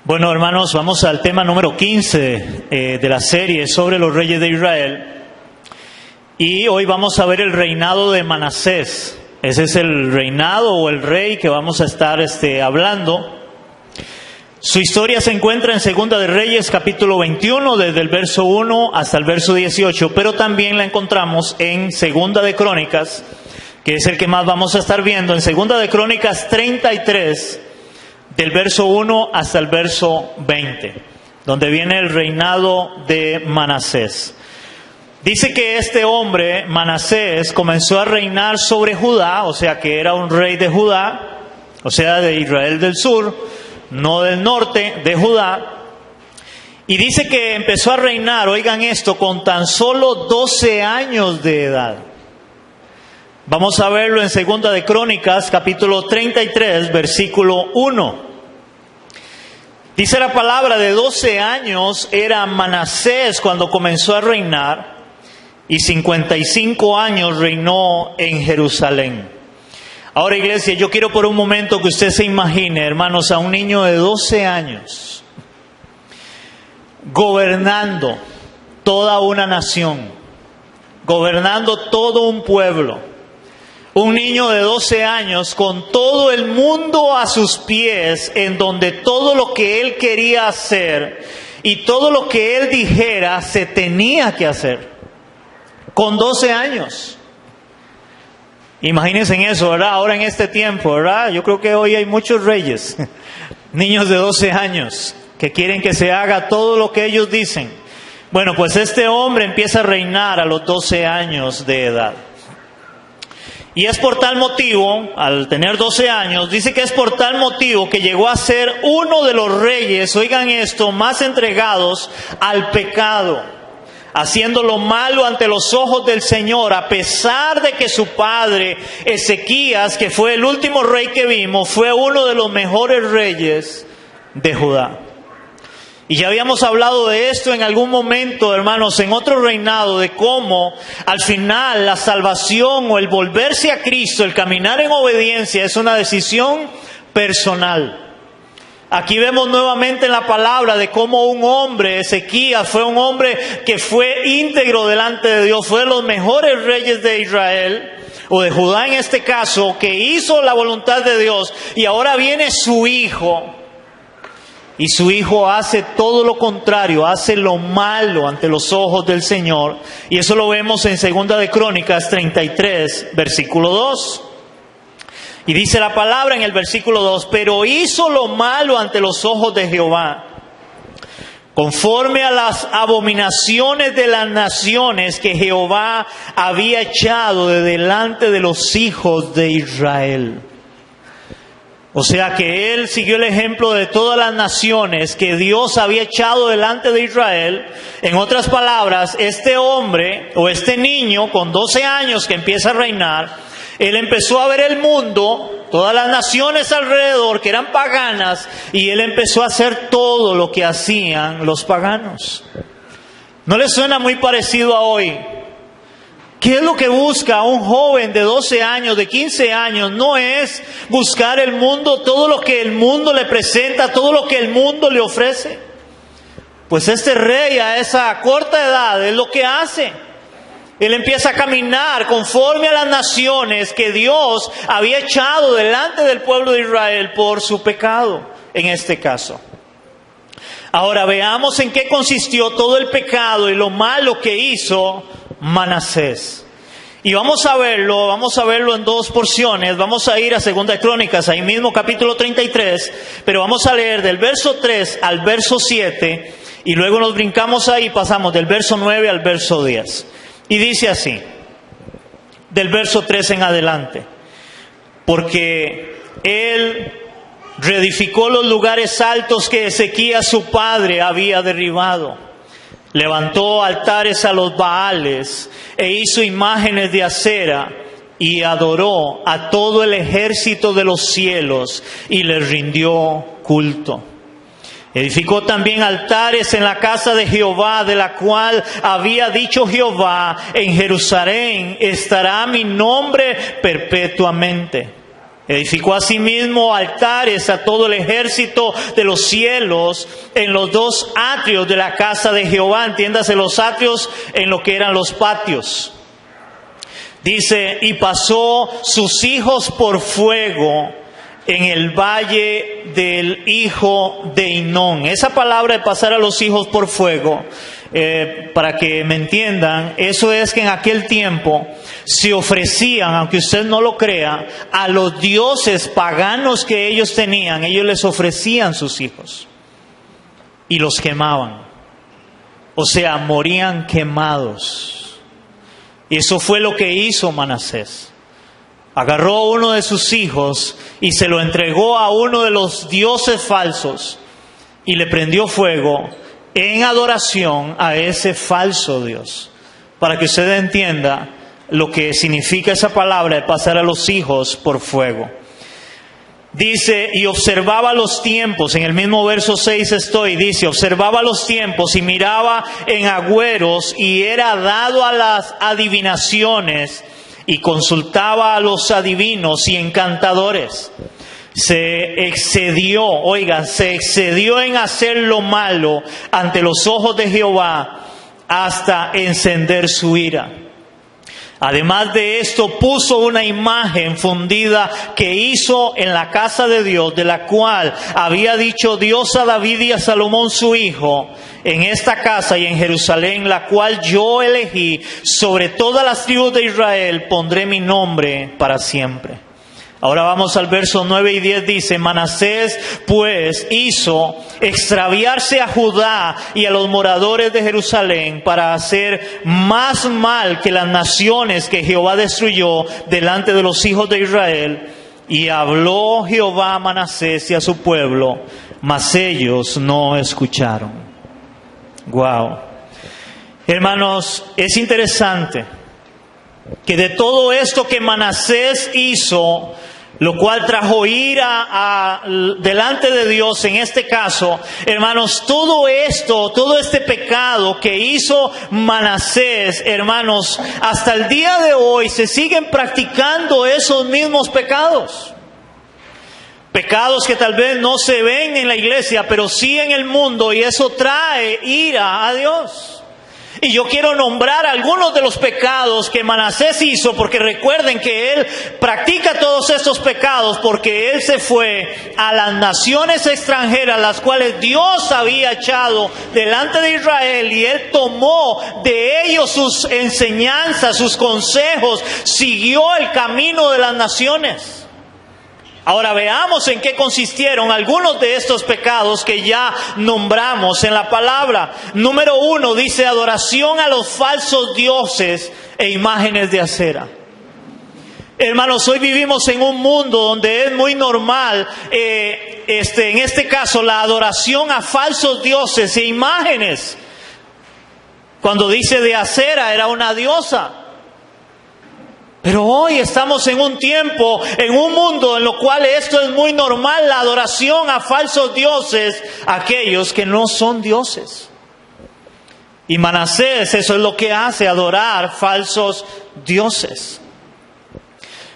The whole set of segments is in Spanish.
Bueno, hermanos, vamos al tema número 15 de la serie sobre los reyes de Israel. Y hoy vamos a ver el reinado de Manasés. Ese es el reinado o el rey que vamos a estar hablando. Su historia se encuentra en Segunda de Reyes, capítulo 21, desde el verso 1 hasta el verso 18. Pero también la encontramos en Segunda de Crónicas, que es el que más vamos a estar viendo. En Segunda de Crónicas 33, del verso 1 hasta el verso 20, donde viene el reinado de Manasés. Dice que este hombre, Manasés, comenzó a reinar sobre Judá, o sea que era un rey de Judá, o sea de Israel del sur, no del norte, de Judá. Y dice que empezó a reinar, oigan esto, con tan solo 12 años de edad. Vamos a verlo en Segunda de Crónicas, capítulo 33, versículo 1. Dice la palabra, de 12 años era Manasés cuando comenzó a reinar, y 55 años reinó en Jerusalén. Ahora, iglesia, yo quiero por un momento que usted se imagine, hermanos, a un niño de 12 años gobernando toda una nación, gobernando todo un pueblo. Un niño de 12 años con todo el mundo a sus pies, en donde todo lo que él quería hacer y todo lo que él dijera se tenía que hacer. Con 12 años. Imagínense en eso, ¿verdad? Ahora en este tiempo, ¿verdad? Yo creo que hoy hay muchos reyes, niños de 12 años, que quieren que se haga todo lo que ellos dicen. Bueno, pues este hombre empieza a reinar a los 12 años de edad. Y es por tal motivo, al tener 12 años, dice que es por tal motivo que llegó a ser uno de los reyes, oigan esto, más entregados al pecado, haciendo lo malo ante los ojos del Señor, a pesar de que su padre, Ezequías, que fue el último rey que vimos, fue uno de los mejores reyes de Judá. Y ya habíamos hablado de esto en algún momento, hermanos, en otro reinado, de cómo al final la salvación o el volverse a Cristo, el caminar en obediencia, es una decisión personal. Aquí vemos nuevamente en la palabra de cómo un hombre, Ezequías, fue un hombre que fue íntegro delante de Dios, fue de los mejores reyes de Israel, o de Judá en este caso, que hizo la voluntad de Dios, y ahora viene su hijo. Y su hijo hace todo lo contrario, hace lo malo ante los ojos del Señor. Y eso lo vemos en Segunda de Crónicas 33, versículo 2. Y dice la palabra en el versículo 2, pero hizo lo malo ante los ojos de Jehová, conforme a las abominaciones de las naciones que Jehová había echado de delante de los hijos de Israel. O sea que él siguió el ejemplo de todas las naciones que Dios había echado delante de Israel. En otras palabras, este hombre o este niño con 12 años que empieza a reinar, él empezó a ver el mundo, todas las naciones alrededor que eran paganas, y él empezó a hacer todo lo que hacían los paganos. ¿No le suena muy parecido a hoy? ¿Qué es lo que busca un joven de 12 años, de 15 años? No es buscar el mundo, todo lo que el mundo le presenta, todo lo que el mundo le ofrece. Pues este rey a esa corta edad es lo que hace. Él empieza a caminar conforme a las naciones que Dios había echado delante del pueblo de Israel por su pecado, en este caso. Ahora veamos en qué consistió todo el pecado y lo malo que hizo Manasés. Y vamos a verlo en dos porciones. Vamos a ir a Segunda de Crónicas, ahí mismo capítulo 33, pero vamos a leer del verso 3 al verso 7, y luego nos brincamos ahí, pasamos del verso 9 al verso 10. Y dice así, del verso 3 en adelante: porque él reedificó los lugares altos que Ezequías su padre había derribado. Levantó altares a los Baales e hizo imágenes de acera, y adoró a todo el ejército de los cielos y les rindió culto. Edificó también altares en la casa de Jehová, de la cual había dicho Jehová: en Jerusalén estará mi nombre perpetuamente. Edificó asimismo altares a todo el ejército de los cielos en los dos atrios de la casa de Jehová. Entiéndase, los atrios en lo que eran los patios. Dice, y pasó sus hijos por fuego en el valle del hijo de Hinón. Esa palabra de pasar a los hijos por fuego, para que me entiendan, eso es que en aquel tiempo se ofrecían, aunque usted no lo crea, a los dioses paganos que ellos tenían, ellos les ofrecían sus hijos y los quemaban. O sea, morían quemados. Y eso fue lo que hizo Manasés. Agarró a uno de sus hijos y se lo entregó a uno de los dioses falsos y le prendió fuego en adoración a ese falso Dios. Para que usted entienda lo que significa esa palabra de pasar a los hijos por fuego. Dice, y observaba los tiempos, en el mismo verso 6 dice, observaba los tiempos y miraba en agüeros y era dado a las adivinaciones y consultaba a los adivinos y encantadores. Se excedió en hacer lo malo ante los ojos de Jehová hasta encender su ira. Además de esto, puso una imagen fundida que hizo en la casa de Dios, de la cual había dicho Dios a David y a Salomón su hijo, en esta casa y en Jerusalén, la cual yo elegí, sobre todas las tribus de Israel pondré mi nombre para siempre. Ahora vamos al verso 9 y 10, dice, Manasés pues hizo extraviarse a Judá y a los moradores de Jerusalén para hacer más mal que las naciones que Jehová destruyó delante de los hijos de Israel. Y habló Jehová a Manasés y a su pueblo, mas ellos no escucharon. Wow. Hermanos, es interesante que de todo esto que Manasés hizo, lo cual trajo ira delante de Dios en este caso, hermanos, todo este pecado que hizo Manasés, hermanos, hasta el día de hoy se siguen practicando esos mismos pecados. Pecados que tal vez no se ven en la iglesia, pero sí en el mundo, y eso trae ira a Dios. Y yo quiero nombrar algunos de los pecados que Manasés hizo, porque recuerden que él practica todos estos pecados porque él se fue a las naciones extranjeras, las cuales Dios había echado delante de Israel, y él tomó de ellos sus enseñanzas, sus consejos, siguió el camino de las naciones. Ahora veamos en qué consistieron algunos de estos pecados que ya nombramos en la palabra. Número 1 dice adoración a los falsos dioses e imágenes de acera. Hermanos, hoy vivimos en un mundo donde es muy normal, en este caso, la adoración a falsos dioses e imágenes. Cuando dice de acera, era una diosa. Pero hoy estamos en un tiempo, en un mundo en lo cual esto es muy normal, la adoración a falsos dioses, aquellos que no son dioses. Y Manasés, eso es lo que hace, adorar falsos dioses.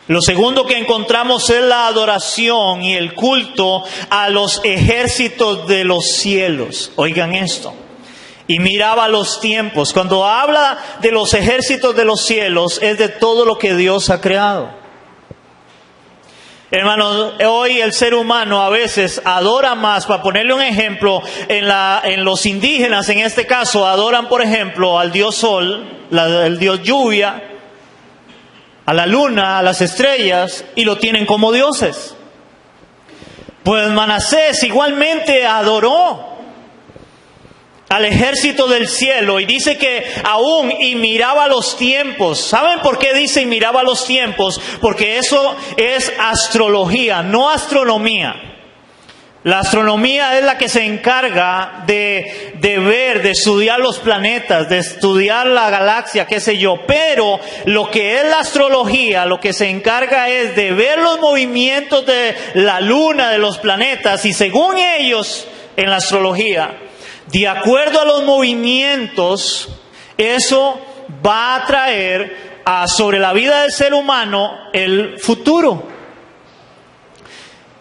Lo segundo que encontramos es la adoración y el culto a los ejércitos de los cielos. Oigan esto. Y miraba los tiempos. Cuando habla de los ejércitos de los cielos, es de todo lo que Dios ha creado. Hermanos, hoy el ser humano a veces adora más, para ponerle un ejemplo, en los indígenas en este caso, adoran por ejemplo al dios sol, el dios lluvia, a la luna, a las estrellas, y lo tienen como dioses. Pues Manasés igualmente adoró al ejército del cielo, y dice que aún y miraba los tiempos. ¿Saben por qué dice y miraba los tiempos? Porque eso es astrología, no astronomía. La astronomía es la que se encarga de ver, de estudiar los planetas, de estudiar la galaxia, qué sé yo. Pero lo que es la astrología, lo que se encarga es de ver los movimientos de la luna, de los planetas, y según ellos, en la astrología, de acuerdo a los movimientos, eso va a traer sobre la vida del ser humano el futuro.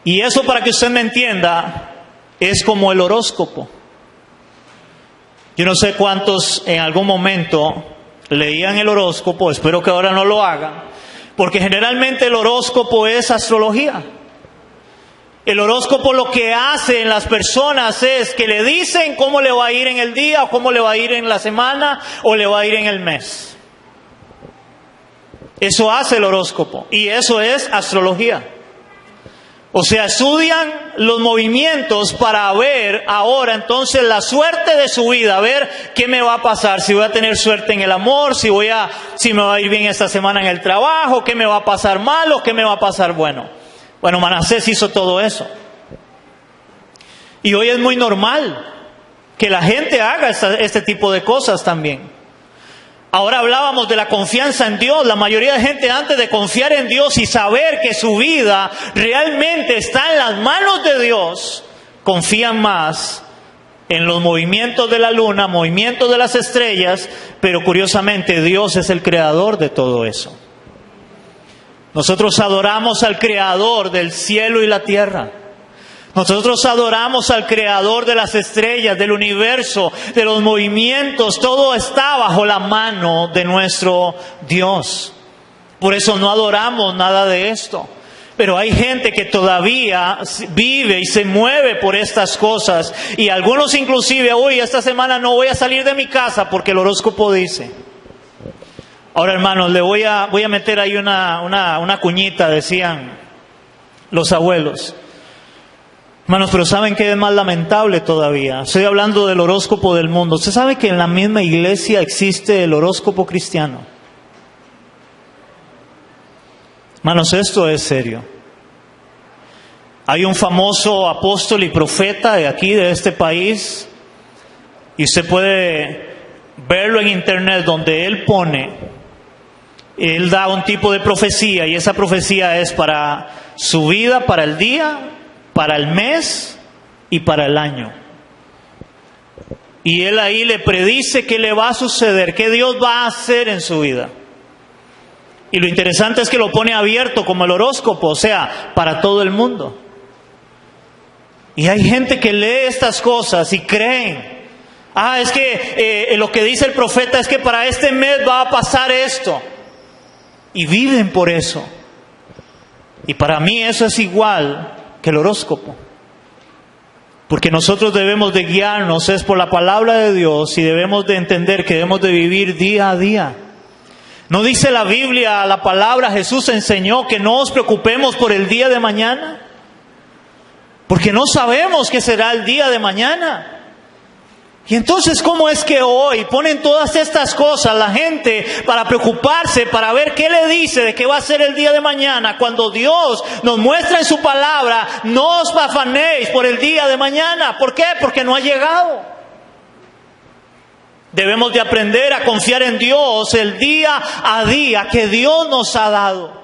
Y eso, para que usted me entienda, es como el horóscopo. Yo no sé cuántos en algún momento leían el horóscopo, espero que ahora no lo hagan, porque generalmente el horóscopo es astrología. El horóscopo lo que hace en las personas es que le dicen cómo le va a ir en el día, o cómo le va a ir en la semana, o le va a ir en el mes. Eso hace el horóscopo, y eso es astrología. O sea, estudian los movimientos para ver ahora entonces la suerte de su vida, a ver qué me va a pasar, si voy a tener suerte en el amor, si me va a ir bien esta semana en el trabajo, qué me va a pasar mal o qué me va a pasar bueno. Bueno, Manasés hizo todo eso. Y hoy es muy normal que la gente haga este tipo de cosas también. Ahora hablábamos de la confianza en Dios. La mayoría de gente, antes de confiar en Dios y saber que su vida realmente está en las manos de Dios, confían más en los movimientos de la luna, movimientos de las estrellas, pero curiosamente Dios es el creador de todo eso. Nosotros adoramos al creador del cielo y la tierra. Nosotros adoramos al creador de las estrellas, del universo, de los movimientos. Todo está bajo la mano de nuestro Dios. Por eso no adoramos nada de esto. Pero hay gente que todavía vive y se mueve por estas cosas. Y algunos inclusive, hoy esta semana no voy a salir de mi casa porque el horóscopo dice. Ahora, hermanos, le voy a meter ahí una cuñita, decían los abuelos. Hermanos, pero ¿saben qué es más lamentable todavía? Estoy hablando del horóscopo del mundo. ¿Usted sabe que en la misma iglesia existe el horóscopo cristiano? Hermanos, esto es serio. Hay un famoso apóstol y profeta de aquí, de este país, y usted puede verlo en internet, donde él da un tipo de profecía, y esa profecía es para su vida, para el día, para el mes y para el año. Y él ahí le predice qué le va a suceder, qué Dios va a hacer en su vida. Y lo interesante es que lo pone abierto como el horóscopo, o sea, para todo el mundo. Y hay gente que lee estas cosas y creen. Es que lo que dice el profeta es que para este mes va a pasar esto. Y viven por eso. Y para mí eso es igual que el horóscopo. Porque nosotros debemos de guiarnos es por la palabra de Dios, y debemos de entender que debemos de vivir día a día. ¿No dice la Biblia, la palabra, Jesús enseñó que no os preocupemos por el día de mañana? Porque no sabemos qué será el día de mañana. Y entonces, ¿cómo es que hoy ponen todas estas cosas la gente para preocuparse, para ver qué le dice de qué va a ser el día de mañana? Cuando Dios nos muestra en su palabra, no os afanéis por el día de mañana. ¿Por qué? Porque no ha llegado. Debemos de aprender a confiar en Dios el día a día que Dios nos ha dado.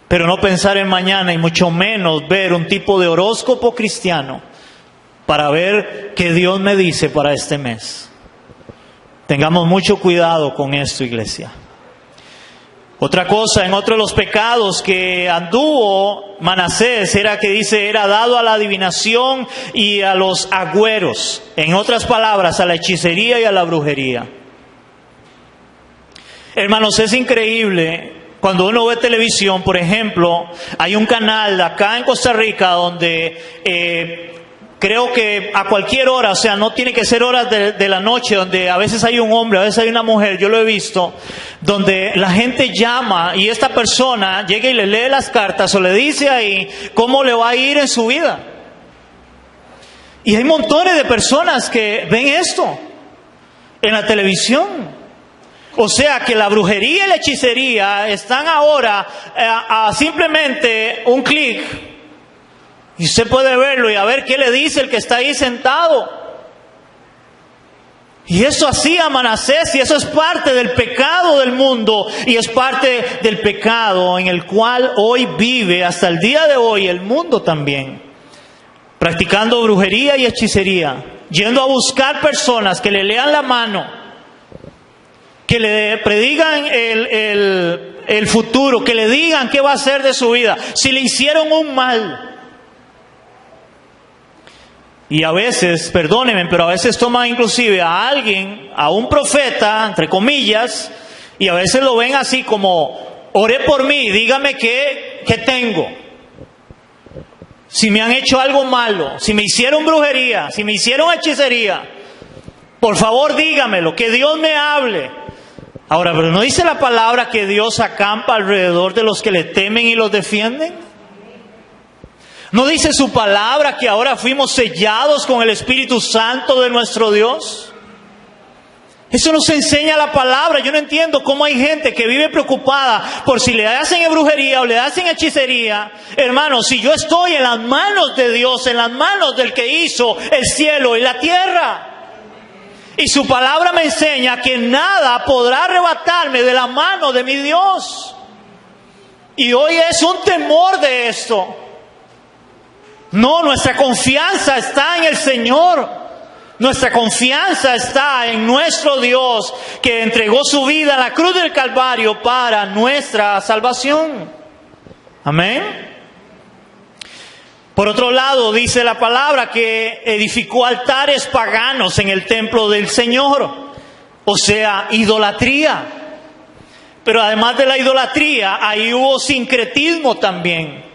Pero no pensar en mañana, y mucho menos ver un tipo de horóscopo cristiano para ver qué Dios me dice para este mes. Tengamos mucho cuidado con esto, iglesia. Otra cosa, en otro de los pecados que anduvo Manasés, era que dice, era dado a la adivinación y a los agüeros. En otras palabras, a la hechicería y a la brujería. Hermanos, es increíble. Cuando uno ve televisión, por ejemplo, hay un canal acá en Costa Rica donde creo que a cualquier hora, o sea, no tiene que ser horas de la noche, donde a veces hay un hombre, a veces hay una mujer, yo lo he visto, donde la gente llama y esta persona llega y le lee las cartas o le dice ahí cómo le va a ir en su vida. Y hay montones de personas que ven esto en la televisión. O sea que la brujería y la hechicería están ahora a simplemente un clic. Y usted puede verlo y a ver qué le dice el que está ahí sentado. Y eso hacía Manasés, y eso es parte del pecado del mundo, y es parte del pecado en el cual hoy vive hasta el día de hoy el mundo también. Practicando brujería y hechicería, yendo a buscar personas que le lean la mano, que le predigan el futuro, que le digan qué va a hacer de su vida, si le hicieron un mal. Y a veces, perdónenme, pero a veces toman inclusive a alguien, a un profeta, entre comillas, y a veces lo ven así como, ore por mí, dígame qué tengo. Si me han hecho algo malo, si me hicieron brujería, si me hicieron hechicería, por favor dígamelo, que Dios me hable. Ahora, pero ¿no dice la palabra que Dios acampa alrededor de los que le temen y los defienden? ¿No dice su palabra que ahora fuimos sellados con el Espíritu Santo de nuestro Dios? Eso nos enseña la palabra. Yo no entiendo cómo hay gente que vive preocupada por si le hacen brujería o le hacen hechicería. Hermanos, si yo estoy en las manos de Dios, en las manos del que hizo el cielo y la tierra. Y su palabra me enseña que nada podrá arrebatarme de la mano de mi Dios. Y hoy es un temor de esto. No, nuestra confianza está en el Señor. Nuestra confianza está en nuestro Dios, que entregó su vida en la cruz del Calvario para nuestra salvación. Amén. Por otro lado, dice la palabra que edificó altares paganos en el templo del Señor. O sea, idolatría. Pero además de la idolatría, ahí hubo sincretismo también.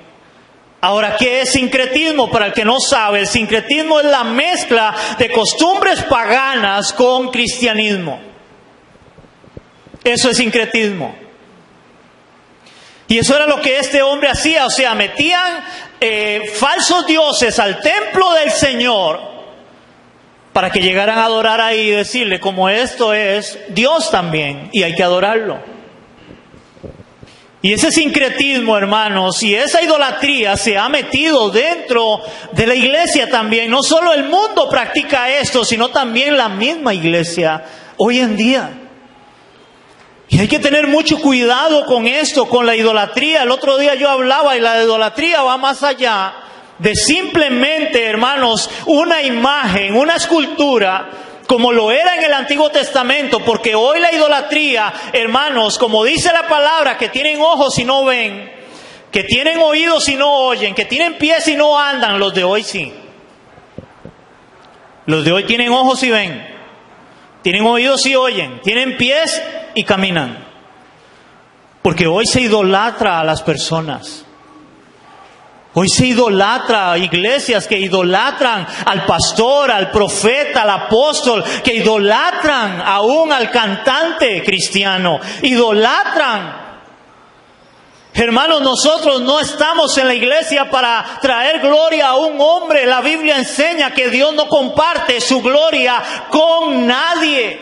Ahora, ¿qué es sincretismo? Para el que no sabe, el sincretismo es la mezcla de costumbres paganas con cristianismo. Eso es sincretismo. Y eso era lo que este hombre hacía, o sea, metían falsos dioses al templo del Señor para que llegaran a adorar ahí y decirle, como esto es Dios también, y hay que adorarlo. Y ese sincretismo, hermanos, y esa idolatría se ha metido dentro de la iglesia también. No solo el mundo practica esto, sino también la misma iglesia hoy en día. Y hay que tener mucho cuidado con esto, con la idolatría. El otro día yo hablaba y la idolatría va más allá de simplemente, hermanos, una imagen, una escultura, como lo era en el Antiguo Testamento, porque hoy la idolatría, hermanos, como dice la palabra, que tienen ojos y no ven, que tienen oídos y no oyen, que tienen pies y no andan, los de hoy sí. Los de hoy tienen ojos y ven, tienen oídos y oyen, tienen pies y caminan. Porque hoy se idolatra a las personas. Hoy se idolatra a iglesias que idolatran al pastor, al profeta, al apóstol, que idolatran aún al cantante cristiano. Idolatran. Hermanos, nosotros no estamos en la iglesia para traer gloria a un hombre. La Biblia enseña que Dios no comparte su gloria con nadie.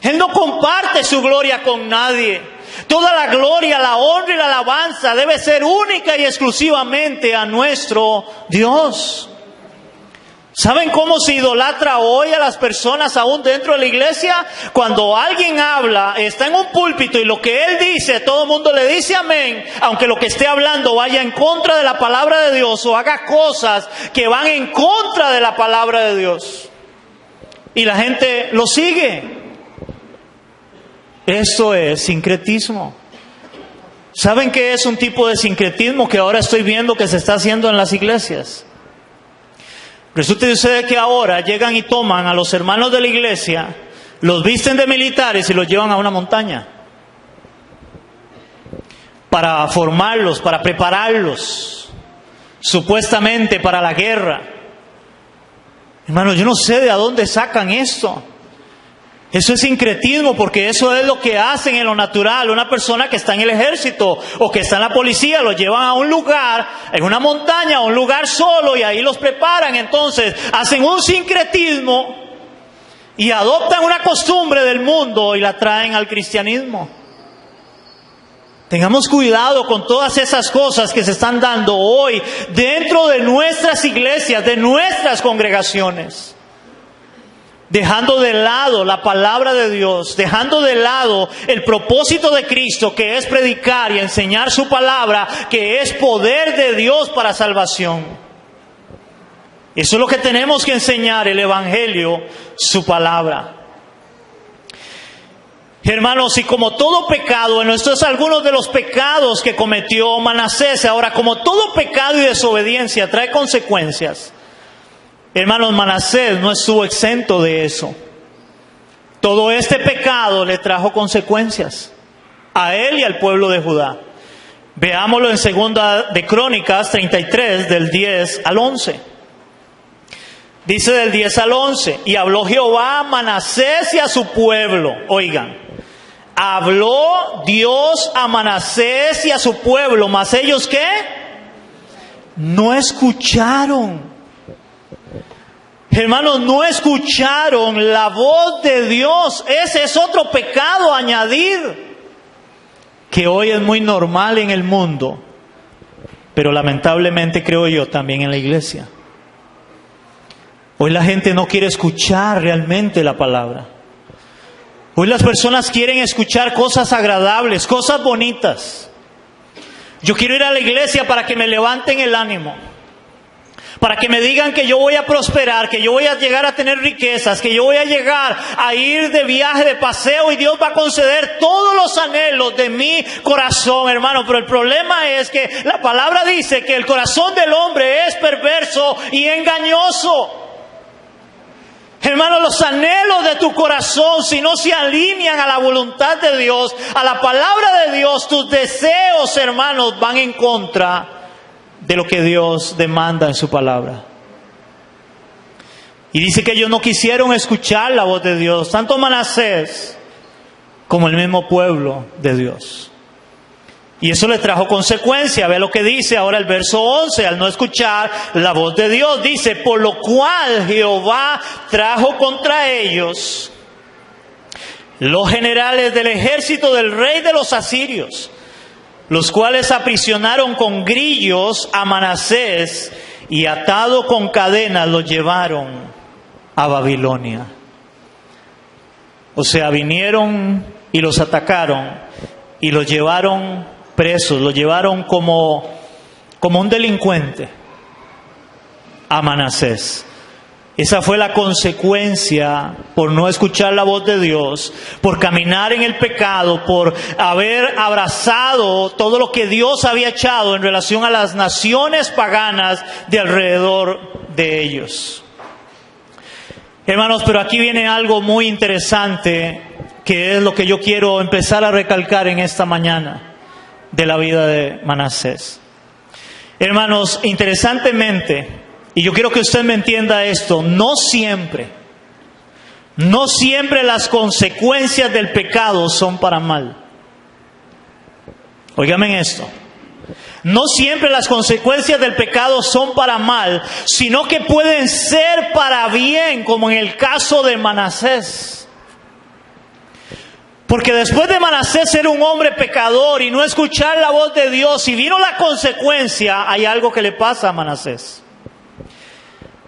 Él no comparte su gloria con nadie. Toda la gloria, la honra y la alabanza debe ser única y exclusivamente a nuestro Dios. ¿Saben cómo se idolatra hoy a las personas aún dentro de la iglesia? Cuando alguien habla, está en un púlpito y lo que él dice, todo el mundo le dice amén, aunque lo que esté hablando vaya en contra de la palabra de Dios o haga cosas que van en contra de la palabra de Dios. Y la gente lo sigue. Esto es sincretismo. ¿Saben qué es un tipo de sincretismo que ahora estoy viendo que se está haciendo en las iglesias? Resulta y sucede que ahora llegan y toman a los hermanos de la iglesia, los visten de militares y los llevan a una montaña para formarlos, para prepararlos, supuestamente para la guerra. Hermanos, yo no sé de dónde sacan esto. Eso es sincretismo, porque eso es lo que hacen en lo natural. Una persona que está en el ejército o que está en la policía, los llevan a un lugar, en una montaña, a un lugar solo, y ahí los preparan. Entonces hacen un sincretismo y adoptan una costumbre del mundo y la traen al cristianismo. Tengamos cuidado con todas esas cosas que se están dando hoy dentro de nuestras iglesias, de nuestras congregaciones. Dejando de lado la palabra de Dios, dejando de lado el propósito de Cristo, que es predicar y enseñar su palabra, que es poder de Dios para salvación. Eso es lo que tenemos que enseñar, el Evangelio, su palabra. Hermanos, y como todo pecado, bueno, esto es algunos de los pecados que cometió Manasés. Ahora, como todo pecado y desobediencia trae consecuencias, hermanos, Manasés no estuvo exento de eso. Todo este pecado le trajo consecuencias a él y al pueblo de Judá. Veámoslo en 2 de Crónicas 33, del 10 al 11. Dice del 10 al 11, y habló Jehová a Manasés y a su pueblo. Oigan, habló Dios a Manasés y a su pueblo, mas ellos ¿qué? No escucharon. Hermanos, no escucharon la voz de Dios. Ese es otro pecado a añadir, que hoy es muy normal en el mundo, pero lamentablemente creo yo también en la iglesia. Hoy la gente no quiere escuchar realmente la palabra. Hoy las personas quieren escuchar cosas agradables, cosas bonitas. Yo quiero ir a la iglesia para que me levanten el ánimo, para que me digan que yo voy a prosperar, que yo voy a llegar a tener riquezas, que yo voy a llegar a ir de viaje, de paseo, y Dios va a conceder todos los anhelos de mi corazón, hermano. Pero el problema es que la palabra dice que el corazón del hombre es perverso y engañoso. Hermano, los anhelos de tu corazón, si no se alinean a la voluntad de Dios, a la palabra de Dios, tus deseos, hermanos, van en contra de lo que Dios demanda en su palabra. Y dice que ellos no quisieron escuchar la voz de Dios, tanto Manasés como el mismo pueblo de Dios. Y eso le trajo consecuencia. Ve lo que dice ahora el verso 11, al no escuchar la voz de Dios. Dice, por lo cual Jehová trajo contra ellos los generales del ejército del rey de los asirios, los cuales aprisionaron con grillos a Manasés y atado con cadenas lo llevaron a Babilonia. O sea, vinieron y los atacaron y los llevaron presos, lo llevaron como un delincuente a Manasés. Esa fue la consecuencia por no escuchar la voz de Dios, por caminar en el pecado, por haber abrazado todo lo que Dios había echado en relación a las naciones paganas de alrededor de ellos. Hermanos, pero aquí viene algo muy interesante, que es lo que yo quiero empezar a recalcar en esta mañana de la vida de Manasés. Hermanos, interesantemente, y yo quiero que usted me entienda esto, no siempre las consecuencias del pecado son para mal. Óigame esto. No siempre las consecuencias del pecado son para mal, sino que pueden ser para bien, como en el caso de Manasés. Porque después de Manasés ser un hombre pecador y no escuchar la voz de Dios, y vino la consecuencia, hay algo que le pasa a Manasés.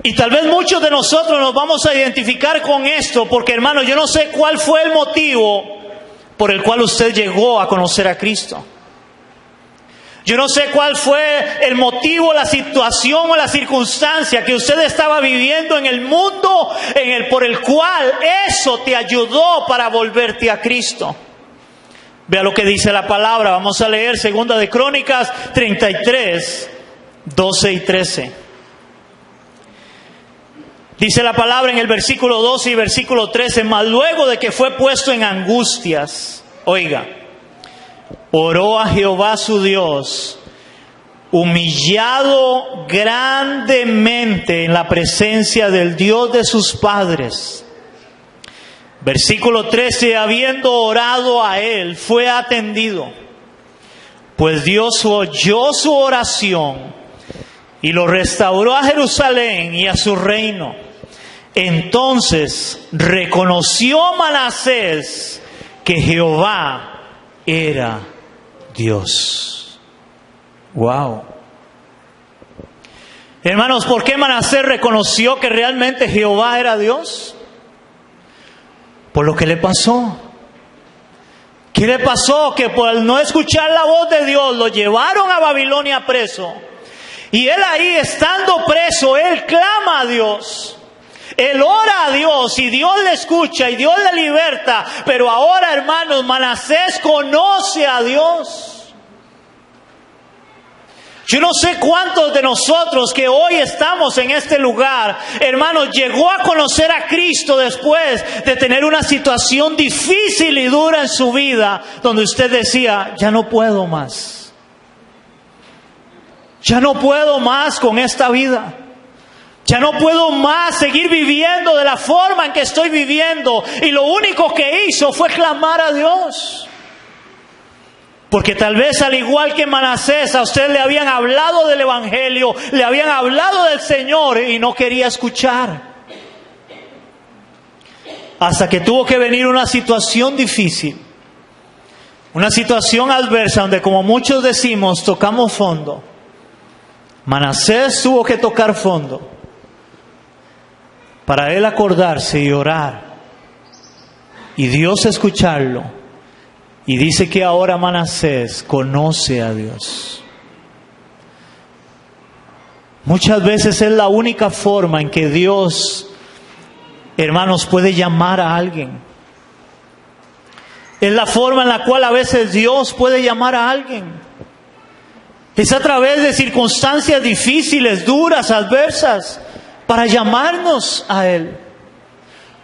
Y tal vez muchos de nosotros nos vamos a identificar con esto, porque hermano, yo no sé cuál fue el motivo por el cual usted llegó a conocer a Cristo. Yo no sé cuál fue el motivo, la situación o la circunstancia que usted estaba viviendo en el mundo por el cual eso te ayudó para volverte a Cristo. Vea lo que dice la palabra. Vamos a leer 2 de Crónicas 33, 12 y 13. Dice la palabra en el versículo 12 y versículo 13. Mas luego de que fue puesto en angustias, oiga, oró a Jehová su Dios, humillado grandemente en la presencia del Dios de sus padres. Versículo 13, habiendo orado a él, fue atendido, pues Dios oyó su oración y lo restauró a Jerusalén y a su reino. Entonces reconoció Manasés que Jehová era Dios. Wow. Hermanos, ¿por qué Manasés reconoció que realmente Jehová era Dios? Por lo que le pasó. ¿Qué le pasó? Que por no escuchar la voz de Dios lo llevaron a Babilonia preso. Y él ahí, estando preso, él clama a Dios. Él ora a Dios y Dios le escucha y Dios le liberta. Pero ahora, hermanos, Manasés conoce a Dios. Yo no sé cuántos de nosotros que hoy estamos en este lugar, hermanos, llegó a conocer a Cristo después de tener una situación difícil y dura en su vida, donde usted decía, ya no puedo más. Ya no puedo más con esta vida. Ya no puedo más seguir viviendo de la forma en que estoy viviendo. Y lo único que hizo fue clamar a Dios. Porque tal vez al igual que Manasés, a usted le habían hablado del Evangelio, le habían hablado del Señor y no quería escuchar. Hasta que tuvo que venir una situación difícil, una situación adversa donde, como muchos decimos, tocamos fondo. Manasés tuvo que tocar fondo para él acordarse y orar y Dios escucharlo. Y dice que ahora Manasés conoce a Dios. Muchas veces es la única forma en que Dios, hermanos, puede llamar a alguien. Es la forma en la cual a veces Dios puede llamar a alguien. Es a través de circunstancias difíciles, duras, adversas, para llamarnos a Él.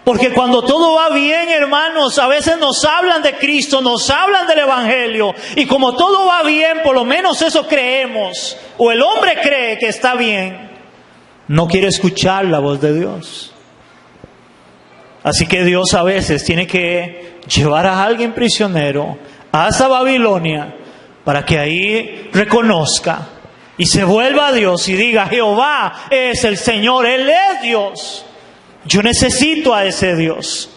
Porque cuando todo va bien, hermanos, a veces nos hablan de Cristo, nos hablan del Evangelio. Y como todo va bien, por lo menos eso creemos. O el hombre cree que está bien. No quiere escuchar la voz de Dios. Así que Dios a veces tiene que llevar a alguien prisionero hasta Babilonia para que ahí reconozca y se vuelva a Dios y diga, Jehová es el Señor, Él es Dios. Yo necesito a ese Dios.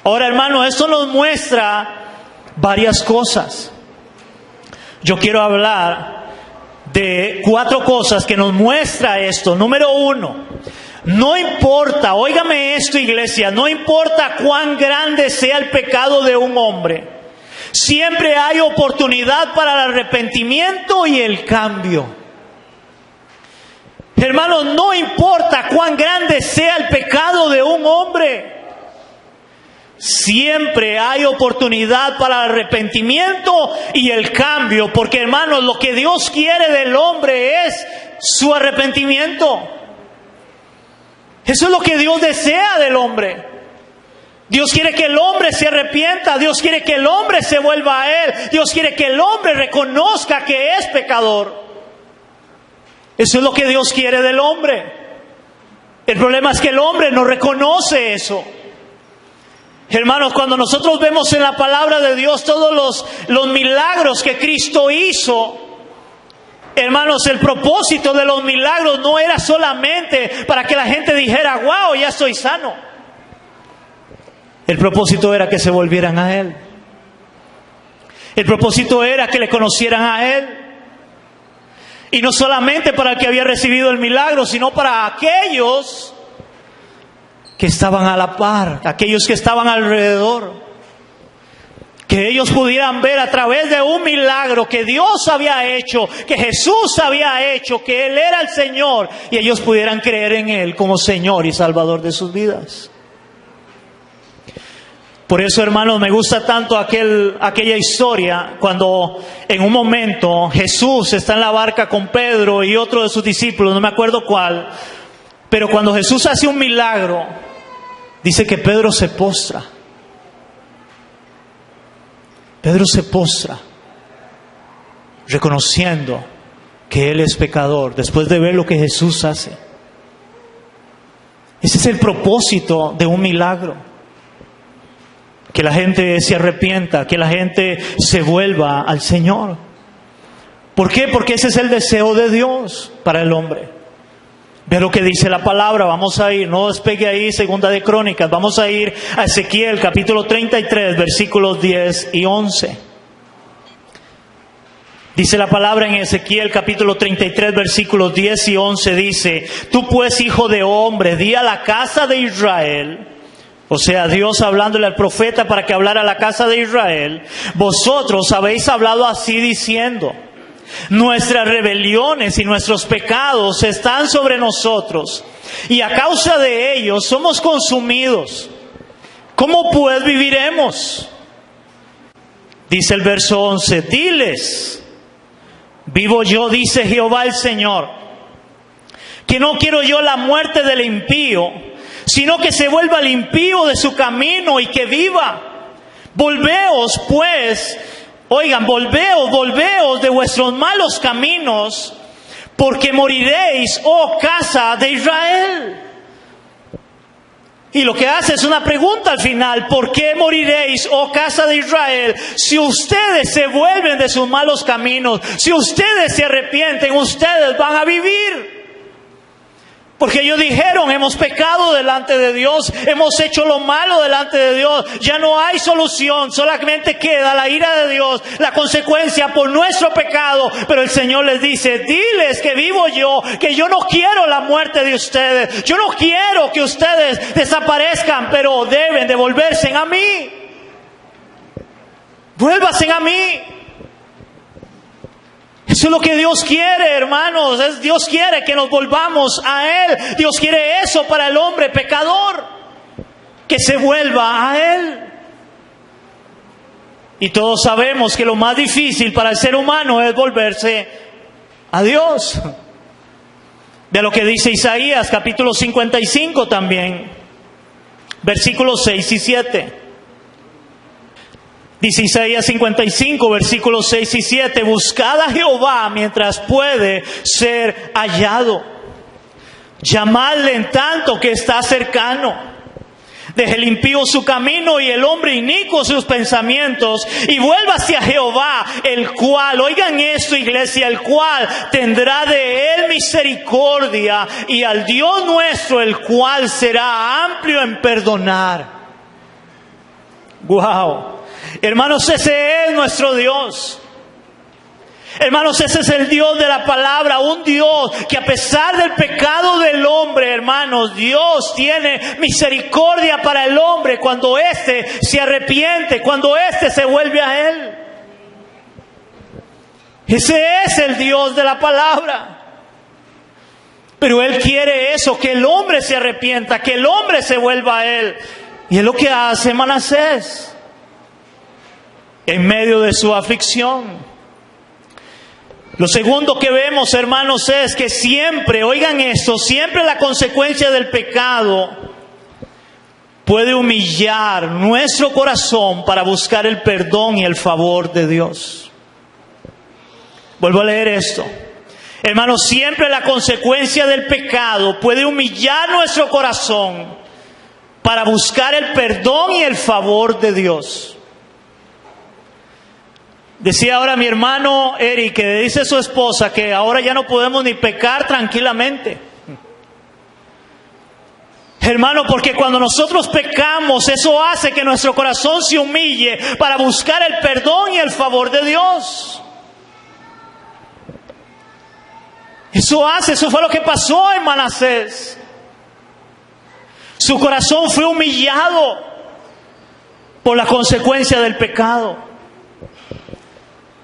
Ahora, hermano, esto nos muestra varias cosas. Yo quiero hablar de 4 cosas que nos muestra esto. Número 1, no importa, óigame esto, iglesia, no importa cuán grande sea el pecado de un hombre, siempre hay oportunidad para el arrepentimiento y el cambio. Hermanos, no importa cuán grande sea el pecado de un hombre, siempre hay oportunidad para el arrepentimiento y el cambio. Porque, hermanos, lo que Dios quiere del hombre es su arrepentimiento. Eso es lo que Dios desea del hombre. Dios quiere que el hombre se arrepienta. Dios quiere que el hombre se vuelva a Él. Dios quiere que el hombre reconozca que es pecador. Eso es lo que Dios quiere del hombre. El problema es que el hombre no reconoce eso. Hermanos, cuando nosotros vemos en la palabra de Dios todos los milagros que Cristo hizo, hermanos, el propósito de los milagros no era solamente para que la gente dijera, wow, ya estoy sano. El propósito era que se volvieran a Él. El propósito era que le conocieran a Él. Y no solamente para el que había recibido el milagro, sino para aquellos que estaban a la par, aquellos que estaban alrededor. Que ellos pudieran ver a través de un milagro que Dios había hecho, que Jesús había hecho, que Él era el Señor. Y ellos pudieran creer en Él como Señor y Salvador de sus vidas. Por eso, hermanos, me gusta tanto aquella historia cuando en un momento Jesús está en la barca con Pedro y otro de sus discípulos, no me acuerdo cuál, pero cuando Jesús hace un milagro, dice que Pedro se postra. Pedro se postra, reconociendo que él es pecador, después de ver lo que Jesús hace. Ese es el propósito de un milagro. Que la gente se arrepienta, que la gente se vuelva al Señor. ¿Por qué? Porque ese es el deseo de Dios para el hombre. Ve lo que dice la palabra, vamos a ir, no despegue ahí, Segunda de Crónicas, vamos a ir a Ezequiel capítulo 33, versículos 10 y 11. Dice la palabra en Ezequiel capítulo 33, versículos 10 y 11, dice, tú pues, hijo de hombre, di a la casa de Israel. O sea, Dios hablándole al profeta para que hablara a la casa de Israel. Vosotros habéis hablado así diciendo, Nuestras rebeliones y nuestros pecados están sobre nosotros, y a causa de ellos somos consumidos. ¿Cómo pues viviremos? Dice el verso 11, diles, vivo yo, dice Jehová el Señor, que no quiero yo la muerte del impío, sino que se vuelva el impío de su camino y que viva. Volveos pues, oigan, volveos de vuestros malos caminos, porque moriréis, oh casa de Israel. Y lo que hace es una pregunta al final: ¿por qué moriréis, oh casa de Israel? Si ustedes se vuelven de sus malos caminos, si ustedes se arrepienten, ustedes van a vivir. Porque ellos dijeron, hemos pecado delante de Dios, hemos hecho lo malo delante de Dios, ya no hay solución, solamente queda la ira de Dios, la consecuencia por nuestro pecado. Pero el Señor les dice, diles que vivo yo, que yo no quiero la muerte de ustedes, yo no quiero que ustedes desaparezcan, pero deben de volverse a mí. Vuélvanse a mí. Eso es lo que Dios quiere, hermanos. Dios quiere que nos volvamos a Él. Dios quiere eso para el hombre pecador, que se vuelva a Él. Y todos sabemos que lo más difícil para el ser humano es volverse a Dios. De lo que dice Isaías, capítulo 55 también, versículos 6 y 7. Dice Isaías 55, versículos 6 y 7, buscad a Jehová mientras puede ser hallado. Llamadle en tanto que está cercano. Deje el impío su camino y el hombre inicuo sus pensamientos, y vuélvase a Jehová, el cual, oigan esto, iglesia, el cual tendrá de él misericordia, y al Dios nuestro, el cual será amplio en perdonar. Wow. Hermanos, ese es nuestro Dios. Hermanos, ese es el Dios de la palabra, un Dios que a pesar del pecado del hombre, hermanos, Dios tiene misericordia para el hombre cuando éste se arrepiente, cuando éste se vuelve a Él. Ese es el Dios de la palabra. Pero Él quiere eso, que el hombre se arrepienta, que el hombre se vuelva a Él. Y es lo que hace Manasés en medio de su aflicción. Lo segundo que vemos, hermanos, es que siempre, oigan esto, siempre la consecuencia del pecado puede humillar nuestro corazón para buscar el perdón y el favor de Dios. Vuelvo a leer esto. Hermanos, siempre la consecuencia del pecado puede humillar nuestro corazón para buscar el perdón y el favor de Dios. Decía ahora mi hermano Eric, que dice a su esposa que ahora ya no podemos ni pecar tranquilamente. Hermano, porque cuando nosotros pecamos, eso hace que nuestro corazón se humille para buscar el perdón y el favor de Dios. Eso fue lo que pasó en Manasés. Su corazón fue humillado por la consecuencia del pecado.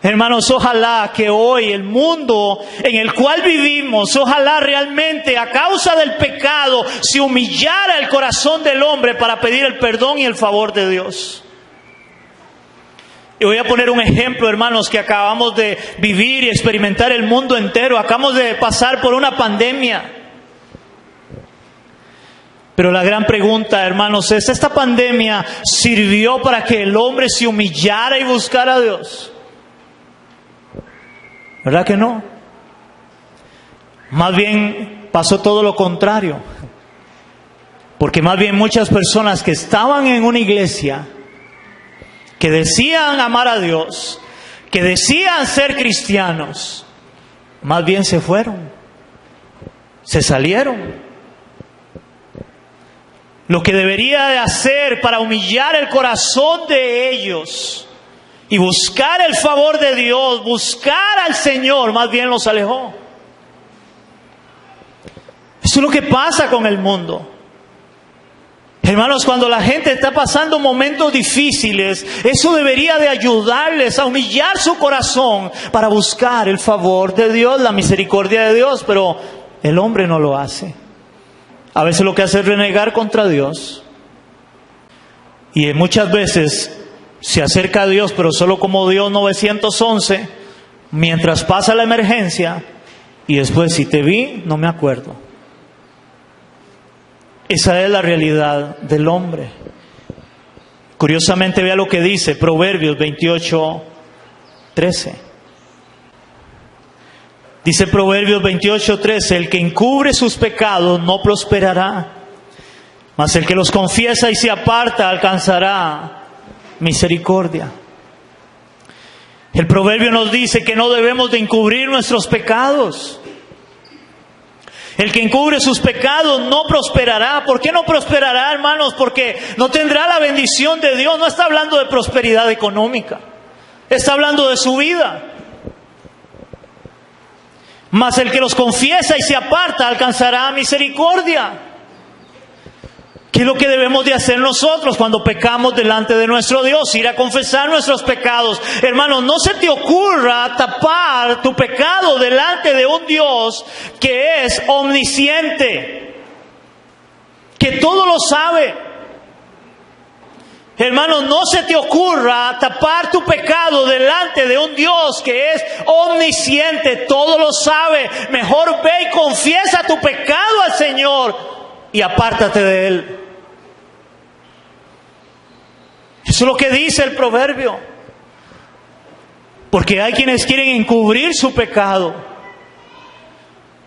Hermanos, ojalá que hoy el mundo en el cual vivimos, ojalá realmente a causa del pecado se humillara el corazón del hombre para pedir el perdón y el favor de Dios. Y voy a poner un ejemplo, hermanos, que acabamos de vivir y experimentar el mundo entero. Acabamos de pasar por una pandemia. Pero la gran pregunta, hermanos, es: ¿esta pandemia sirvió para que el hombre se humillara y buscara a Dios? ¿Verdad que no? Más bien pasó todo lo contrario. Porque más bien muchas personas que estaban en una iglesia, que decían amar a Dios, que decían ser cristianos, más bien se fueron, se salieron. Lo que debería de hacer para humillar el corazón de ellos y buscar el favor de Dios, buscar al Señor, más bien los alejó. Eso es lo que pasa con el mundo. Hermanos, cuando la gente está pasando momentos difíciles, eso debería de ayudarles a humillar su corazón para buscar el favor de Dios, la misericordia de Dios, pero el hombre no lo hace. A veces lo que hace es renegar contra Dios. Y muchas veces se acerca a Dios, pero solo como Dios 911, mientras pasa la emergencia, y después, si te vi, no me acuerdo. Esa es la realidad del hombre. Curiosamente, vea lo que dice Proverbios 28:13. Dice Proverbios 28:13, el que encubre sus pecados no prosperará, mas el que los confiesa y se aparta alcanzará misericordia. El proverbio nos dice que no debemos de encubrir nuestros pecados. El que encubre sus pecados no prosperará. ¿Por qué no prosperará, hermanos? Porque no tendrá la bendición de Dios. No está hablando de prosperidad económica. Está hablando de su vida. Mas el que los confiesa y se aparta alcanzará misericordia. ¿Qué es lo que debemos de hacer nosotros cuando pecamos delante de nuestro Dios? Ir a confesar nuestros pecados. Hermano, no se te ocurra tapar tu pecado delante de un Dios que es omnisciente, que todo lo sabe. Hermano, no se te ocurra tapar tu pecado delante de un Dios que es omnisciente, todo lo sabe. Mejor ve y confiesa tu pecado al Señor y apártate de él. Eso es lo que dice el proverbio. Porque hay quienes quieren encubrir su pecado.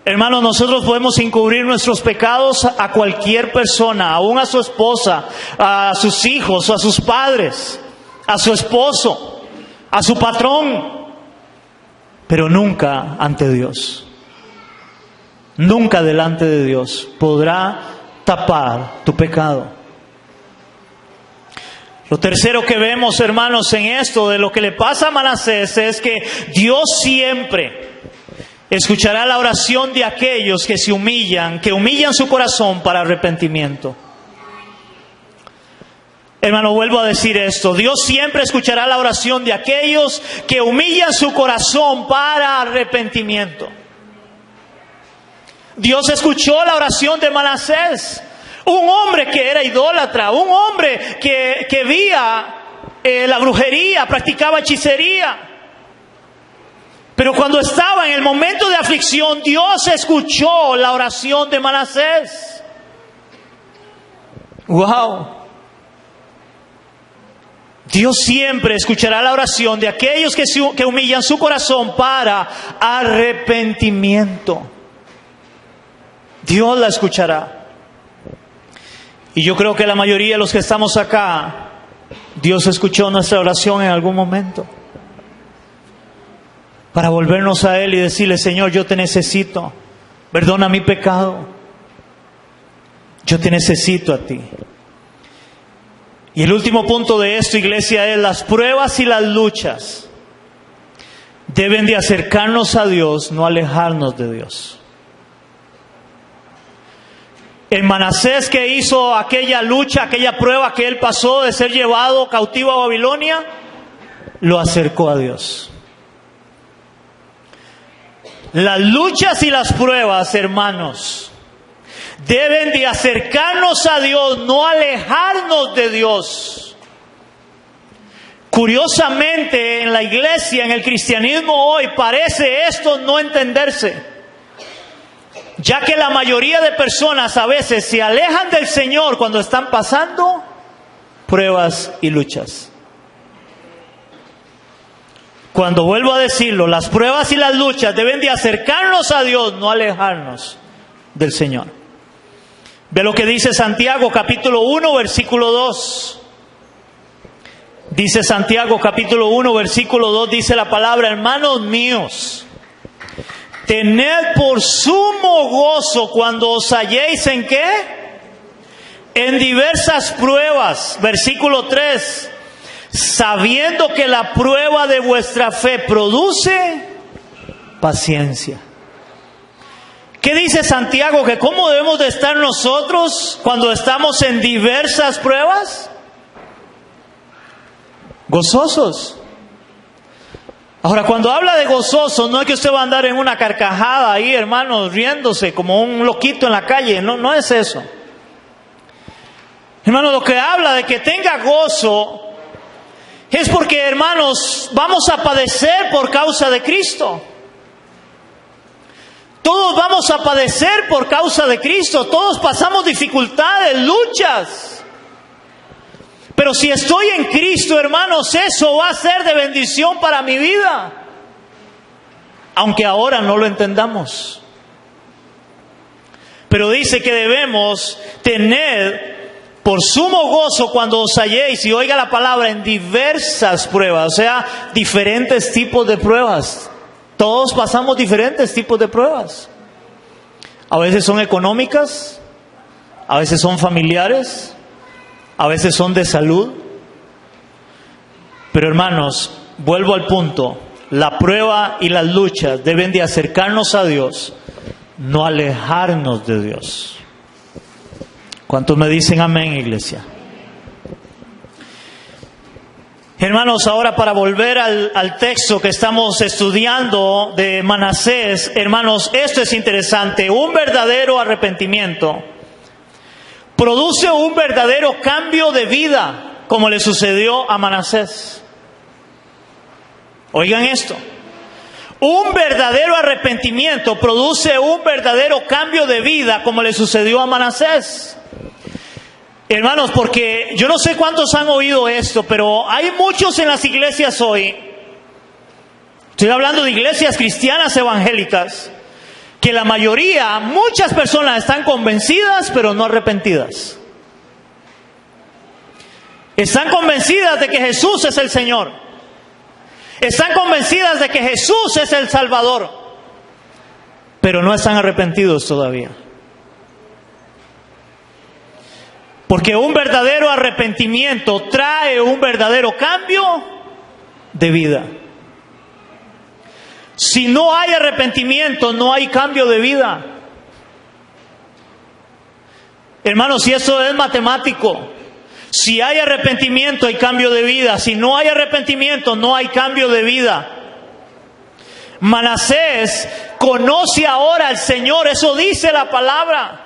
Hermanos, nosotros podemos encubrir nuestros pecados a cualquier persona, aún a su esposa, a sus hijos, a sus padres, a su esposo, a su patrón, pero nunca ante Dios. Nunca delante de Dios podrá tapar tu pecado. Lo tercero que vemos, hermanos, en esto de lo que le pasa a Manasés es que Dios siempre escuchará la oración de aquellos que se humillan, que humillan su corazón para arrepentimiento. Hermano, vuelvo a decir esto. Dios siempre escuchará la oración de aquellos que humillan su corazón para arrepentimiento. Dios escuchó la oración de Manasés. Un hombre que era idólatra, un hombre que veía la brujería, practicaba hechicería. Pero cuando estaba en el momento de aflicción, Dios escuchó la oración de Manasés. ¡Wow! Dios siempre escuchará la oración de aquellos que humillan su corazón para arrepentimiento. Dios la escuchará. Y yo creo que la mayoría de los que estamos acá, Dios escuchó nuestra oración en algún momento. Para volvernos a Él y decirle, Señor, yo te necesito. Perdona mi pecado. Yo te necesito a ti. Y el último punto de esto, iglesia, es las pruebas y las luchas deben de acercarnos a Dios, no alejarnos de Dios. El Manasés que hizo aquella lucha, aquella prueba que él pasó de ser llevado cautivo a Babilonia, lo acercó a Dios. Las luchas y las pruebas, hermanos, deben de acercarnos a Dios, no alejarnos de Dios. Curiosamente, en la iglesia, en el cristianismo hoy, parece esto no entenderse. Ya que la mayoría de personas a veces se alejan del Señor cuando están pasando pruebas y luchas. Cuando vuelvo a decirlo, las pruebas y las luchas deben de acercarnos a Dios, no alejarnos del Señor. Ve lo que dice Santiago capítulo 1, versículo 2. Dice Santiago capítulo 1, versículo 2, dice la palabra, hermanos míos, tened por sumo gozo cuando os halléis ¿en qué? En diversas pruebas. Versículo 3. Sabiendo que la prueba de vuestra fe produce paciencia. ¿Qué dice Santiago? Que cómo debemos de estar nosotros cuando estamos en diversas pruebas. Gozosos. Ahora, cuando habla de gozoso, no es que usted va a andar en una carcajada ahí, hermanos, riéndose como un loquito en la calle. No, no es eso. Hermanos, lo que habla de que tenga gozo es porque, hermanos, vamos a padecer por causa de Cristo. Todos vamos a padecer por causa de Cristo. Todos pasamos dificultades, luchas. Pero si estoy en Cristo, hermanos, eso va a ser de bendición para mi vida. Aunque ahora no lo entendamos. Pero dice que debemos tener por sumo gozo cuando os halléis, y oiga la palabra, en diversas pruebas. O sea, diferentes tipos de pruebas. Todos pasamos diferentes tipos de pruebas. A veces son económicas, a veces son familiares, a veces son de salud. Pero hermanos, vuelvo al punto. La prueba y las luchas deben de acercarnos a Dios, no alejarnos de Dios. ¿Cuántos me dicen amén, iglesia? Hermanos, ahora para volver al texto que estamos estudiando de Manasés, hermanos, esto es interesante. Un verdadero arrepentimiento produce un verdadero cambio de vida, como le sucedió a Manasés. Oigan esto. Un verdadero arrepentimiento produce un verdadero cambio de vida, como le sucedió a Manasés. Hermanos, porque yo no sé cuántos han oído esto, pero hay muchos en las iglesias hoy, estoy hablando de iglesias cristianas evangélicas, que la mayoría, muchas personas están convencidas, pero no arrepentidas. Están convencidas de que Jesús es el Señor. Están convencidas de que Jesús es el Salvador, pero no están arrepentidos todavía. Porque un verdadero arrepentimiento trae un verdadero cambio de vida. Si no hay arrepentimiento, no hay cambio de vida. Hermanos, si eso es matemático, si hay arrepentimiento hay cambio de vida. Si no hay arrepentimiento, no hay cambio de vida. Manasés conoce ahora al Señor, eso dice la palabra.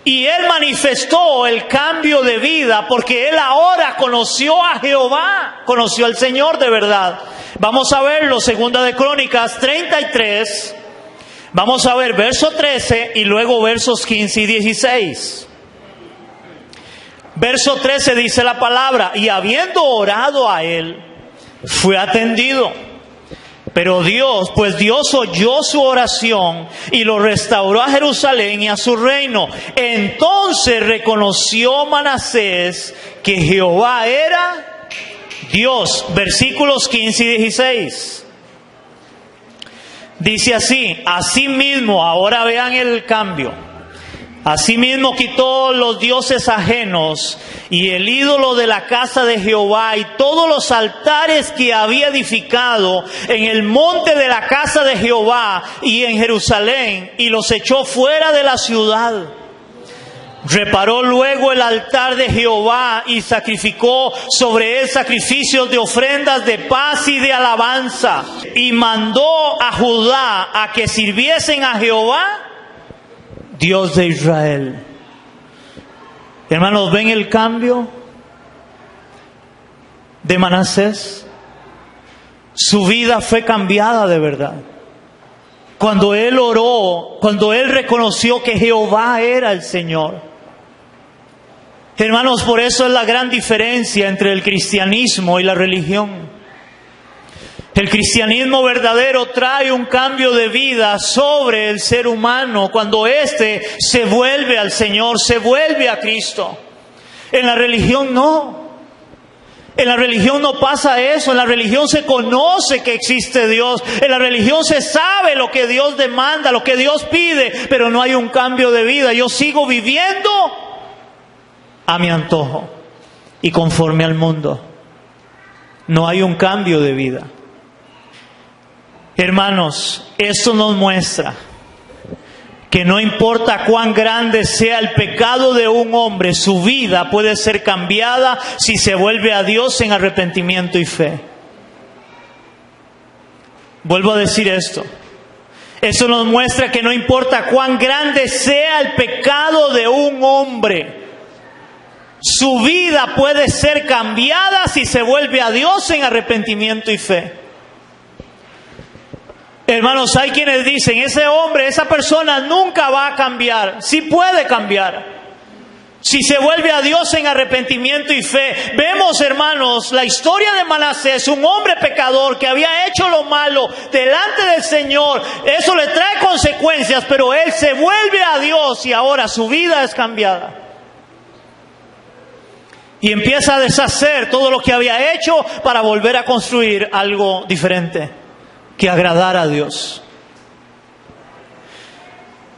Y él manifestó el cambio de vida porque él ahora conoció a Jehová, conoció al Señor de verdad. Vamos a verlo, Segunda de Crónicas 33. Vamos a ver verso 13 y luego versos 15 y 16. Verso 13 dice la palabra: y habiendo orado a él, fue atendido. Pero Dios oyó su oración y lo restauró a Jerusalén y a su reino. Entonces reconoció Manasés que Jehová era Dios. Versículos 15 y 16. Dice así: asimismo, ahora vean el cambio. Asimismo quitó los dioses ajenos y el ídolo de la casa de Jehová y todos los altares que había edificado en el monte de la casa de Jehová y en Jerusalén, y los echó fuera de la ciudad. Reparó luego el altar de Jehová y sacrificó sobre él sacrificios de ofrendas de paz y de alabanza. Y mandó a Judá a que sirviesen a Jehová, Dios de Israel. Hermanos, ¿ven el cambio de Manasés? Su vida fue cambiada de verdad. Cuando él oró, cuando él reconoció que Jehová era el Señor. Hermanos, por eso es la gran diferencia entre el cristianismo y la religión. El cristianismo verdadero trae un cambio de vida sobre el ser humano cuando éste se vuelve al Señor, se vuelve a Cristo. En la religión no. En la religión no pasa eso. En la religión se conoce que existe Dios. En la religión se sabe lo que Dios demanda, lo que Dios pide, pero no hay un cambio de vida. Yo sigo viviendo a mi antojo y conforme al mundo. No hay un cambio de vida. Hermanos, esto nos muestra que no importa cuán grande sea el pecado de un hombre, su vida puede ser cambiada si se vuelve a Dios en arrepentimiento y fe. Vuelvo a decir esto. Eso nos muestra que no importa cuán grande sea el pecado de un hombre, su vida puede ser cambiada si se vuelve a Dios en arrepentimiento y fe. Hermanos, hay quienes dicen, ese hombre, esa persona nunca va a cambiar. Sí puede cambiar si se vuelve a Dios en arrepentimiento y fe. Vemos, hermanos, la historia de Manasés, un homre pecador que había hecho lo malo delante del Señor. Eso le trae consecuencias, pero él se vuelve a Dios y ahora su vida es cambiada. Y empieza a deshacer todo lo que había hecho para volver a construir algo diferente, que agradara a Dios.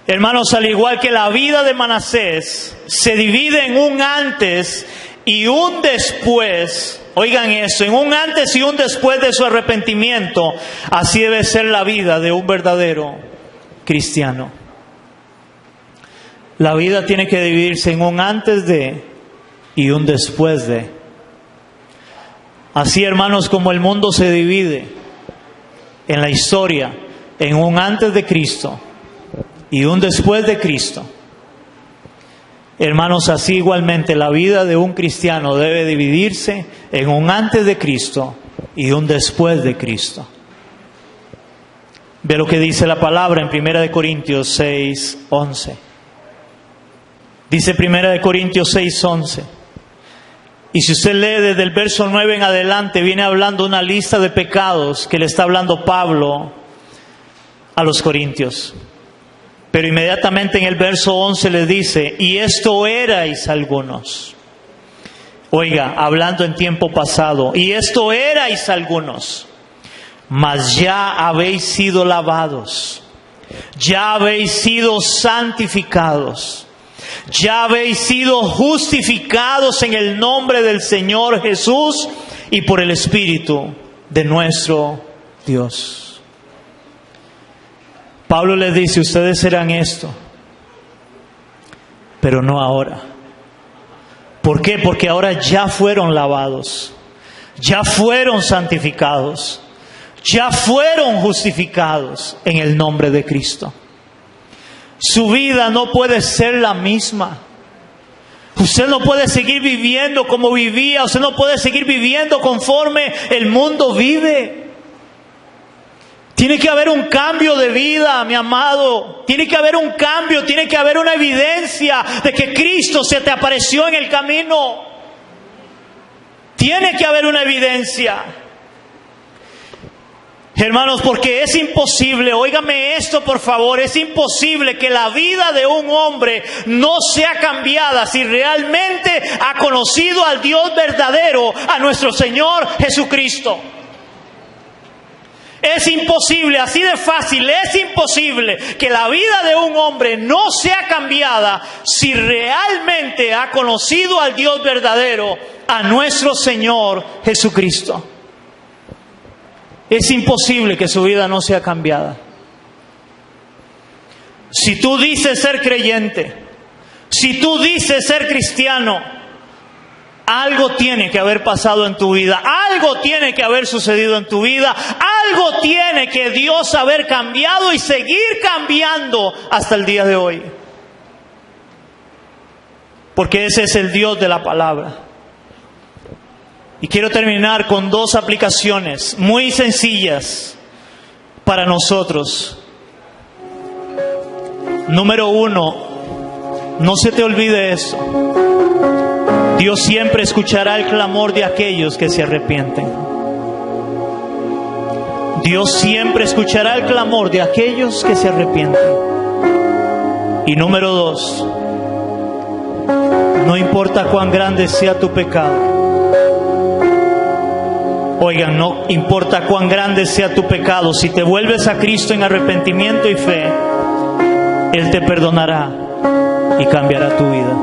Hermanos, al igual que la vida de Manasés se divide en un antes y un después, oigan eso, en un antes y un después de su arrepentimiento, así debe ser la vida de un verdadero cristiano. La vida tiene que dividirse en un antes de y un después de. Así, hermanos, como el mundo se divide en la historia en un antes de Cristo y un después de Cristo, hermanos, así igualmente la vida de un cristiano debe dividirse en un antes de Cristo y un después de Cristo. Ve lo que dice la palabra en 1 Corintios 6:11. Dice 1 Corintios 6:11. Y si usted lee desde el verso 9 en adelante, viene hablando una lista de pecados que le está hablando Pablo a los corintios. Pero inmediatamente en el verso 11 les dice, y esto erais algunos. Oiga, hablando en tiempo pasado, y esto erais algunos, mas ya habéis sido lavados, ya habéis sido santificados, ya habéis sido justificados en el nombre del Señor Jesús y por el Espíritu de nuestro Dios. Pablo les dice, ustedes serán esto, pero no ahora. ¿Por qué? Porque ahora ya fueron lavados, ya fueron santificados, ya fueron justificados en el nombre de Cristo. Su vida no puede ser la misma. Usted no puede seguir viviendo como vivía. Usted no puede seguir viviendo conforme el mundo vive. Tiene que haber un cambio de vida, mi amado. Tiene que haber un cambio, tiene que haber una evidencia de que Cristo se te apareció en el camino. Tiene que haber una evidencia. Hermanos, porque es imposible, óigame esto por favor, es imposible que la vida de un hombre no sea cambiada si realmente ha conocido al Dios verdadero, a nuestro Señor Jesucristo. Es imposible, así de fácil, es imposible que la vida de un hombre no sea cambiada si realmente ha conocido al Dios verdadero, a nuestro Señor Jesucristo. Es imposible que su vida no sea cambiada. Si tú dices ser creyente, si tú dices ser cristiano, algo tiene que haber pasado en tu vida, algo tiene que haber sucedido en tu vida, algo tiene que Dios haber cambiado y seguir cambiando hasta el día de hoy. Porque ese es el Dios de la palabra. Y quiero terminar con dos aplicaciones muy sencillas para nosotros. Número uno, no se te olvide esto. Dios siempre escuchará el clamor de aquellos que se arrepienten. Dios siempre escuchará el clamor de aquellos que se arrepienten. Y número dos, no importa cuán grande sea tu pecado. Oigan, no importa cuán grande sea tu pecado, si te vuelves a Cristo en arrepentimiento y fe, Él te perdonará y cambiará tu vida.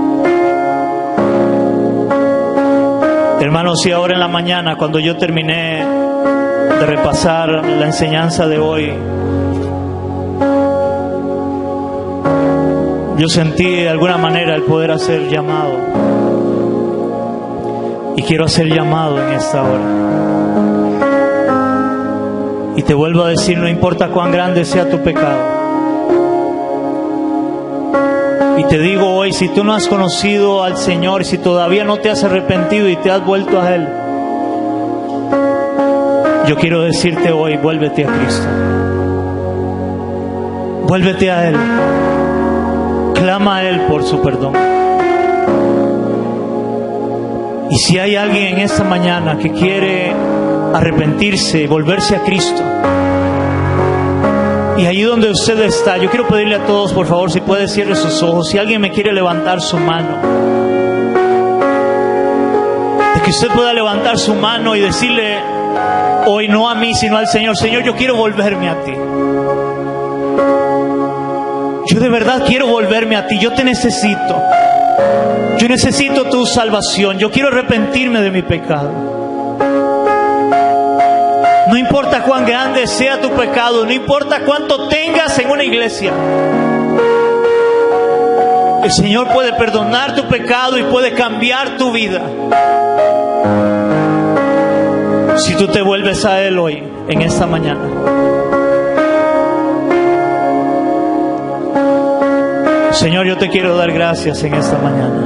Hermanos, y ahora en la mañana, cuando yo terminé de repasar la enseñanza de hoy, Yo sentí de alguna manera el poder hacer llamado. Y quiero hacer llamado en esta hora. Y te vuelvo a decir, no importa cuán grande sea tu pecado. Y te digo hoy, si tú no has conocido al Señor, y si todavía no te has arrepentido y te has vuelto a Él, yo quiero decirte hoy, vuélvete a Cristo. Vuélvete a Él. Clama a Él por su perdón. Y si hay alguien en esta mañana que quiere arrepentirse y volverse a Cristo, y allí donde usted está, yo quiero pedirle a todos, por favor, si puede, cierre sus ojos. Si alguien me quiere levantar su mano, de que usted pueda levantar su mano y decirle hoy, no a mí, sino al Señor: Señor, yo quiero volverme a ti. Yo de verdad quiero volverme a ti. Yo te necesito. Yo necesito tu salvación. Yo quiero arrepentirme de mi pecado. No importa cuán grande sea tu pecado, no importa cuánto tengas en una iglesia, el Señor puede perdonar tu pecado y puede cambiar tu vida. Si tú te vuelves a Él hoy, en esta mañana. Señor, yo te quiero dar gracias en esta mañana.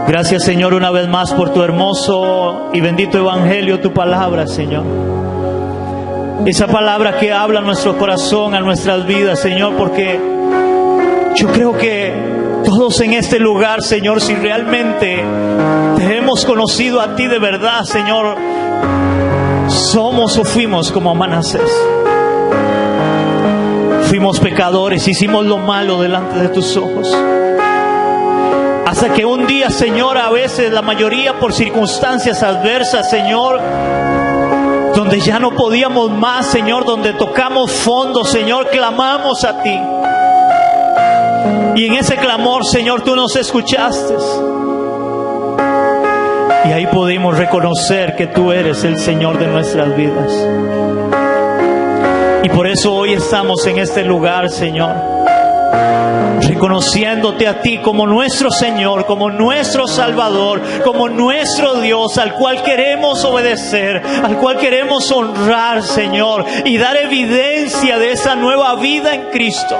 Gracias, Señor, una vez más por tu hermoso y bendito evangelio, tu palabra, Señor. Esa palabra que habla a nuestro corazón, a nuestras vidas, Señor, porque yo creo que todos en este lugar, Señor, si realmente te hemos conocido a ti de verdad, Señor, somos o fuimos como Manasés. Fuimos pecadores, hicimos lo malo delante de tus ojos. Hasta que un día, Señor, a veces, la mayoría por circunstancias adversas, Señor, donde ya no podíamos más, Señor, donde tocamos fondo, Señor, clamamos a ti. Y en ese clamor, Señor, tú nos escuchaste. Y ahí pudimos reconocer que tú eres el Señor de nuestras vidas. Y por eso hoy estamos en este lugar, Señor, reconociéndote a ti como nuestro Señor, como nuestro Salvador, como nuestro Dios, al cual queremos obedecer, al cual queremos honrar, Señor, y dar evidencia de esa nueva vida en Cristo.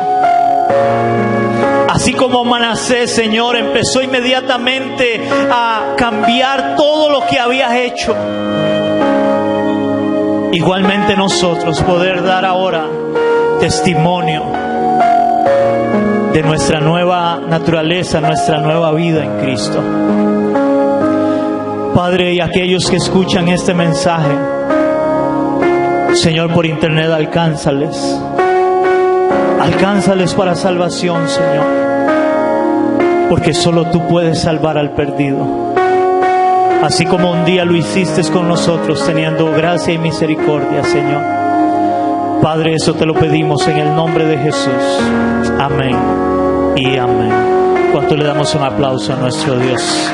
Así como Manasés, Señor, empezó inmediatamente a cambiar todo lo que había hecho, igualmente nosotros poder dar ahora testimonio de nuestra nueva naturaleza, nuestra nueva vida en Cristo. Padre, y aquellos que escuchan este mensaje, Señor, por internet, alcánzales para salvación, Señor, porque solo tú puedes salvar al perdido, así como un día lo hiciste con nosotros, teniendo gracia y misericordia, Señor. Padre, eso te lo pedimos en el nombre de Jesús. Amén y amén. ¿Cuánto le damos un aplauso a nuestro Dios?